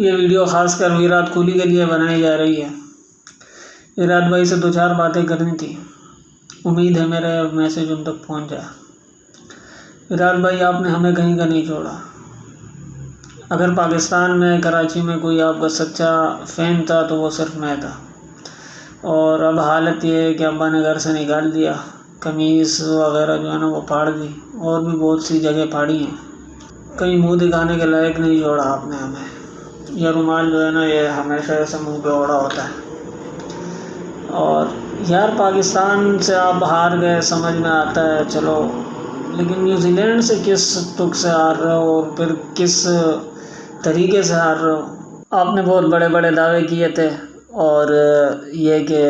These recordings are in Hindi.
ये वीडियो खासकर विराट कोहली के लिए बनाई जा रही है। विराट भाई से 2-4 बातें करनी थी, उम्मीद है मेरा मैसेज उन तक पहुंच जाए। विराट भाई, आपने हमें कहीं का नहीं छोड़ा। अगर पाकिस्तान में कराची में कोई आपका सच्चा फ़ैन था तो वो सिर्फ मैं था। और अब हालत ये है कि अब्बा ने घर से निकाल दिया, कमीज़ वगैरह जो है ना वो फाड़ दी, और भी बहुत सी जगह फाड़ी हैं। कहीं मुंह दिखाने के लायक नहीं छोड़ा आपने हमें। यह रुमाल जो है ना ये हमेशा ऐसे मुंह पे ओढ़ा होता है। और यार, पाकिस्तान से आप हार गए, समझ में आता है, चलो, लेकिन न्यूजीलैंड से किस तुक से हार रहे हो और फिर किस तरीके से हार रहे हो। आपने बहुत बड़े बड़े दावे किए थे, और ये कि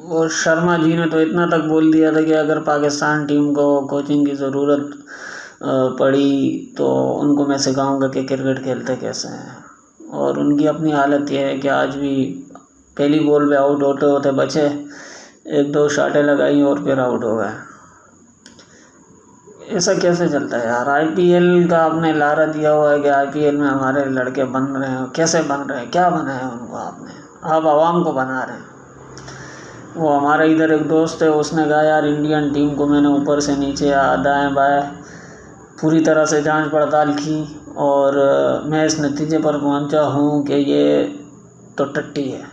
वो शर्मा जी ने तो इतना तक बोल दिया था कि अगर पाकिस्तान टीम को कोचिंग की ज़रूरत पड़ी तो उनको मैं सिखाऊंगा कि क्रिकेट खेलते कैसे हैं। और उनकी अपनी हालत यह है कि आज भी पहली बॉल पे आउट होते होते बचे, 1-2 शॉटें लगाई और फिर आउट हो गए। ऐसा कैसे चलता है यार। आईपीएल का आपने लारा दिया हुआ है कि आईपीएल में हमारे लड़के बन रहे हैं। कैसे बन रहे हैं, क्या बना है उनको आपने? आप आवाम को बना रहे हैं। वो हमारा इधर एक दोस्त है, उसने कहा यार इंडियन टीम को मैंने ऊपर से नीचे दाएं बाएं पूरी तरह से जांच पड़ताल की, और मैं इस नतीजे पर पहुंचा हूं कि ये तो टट्टी है।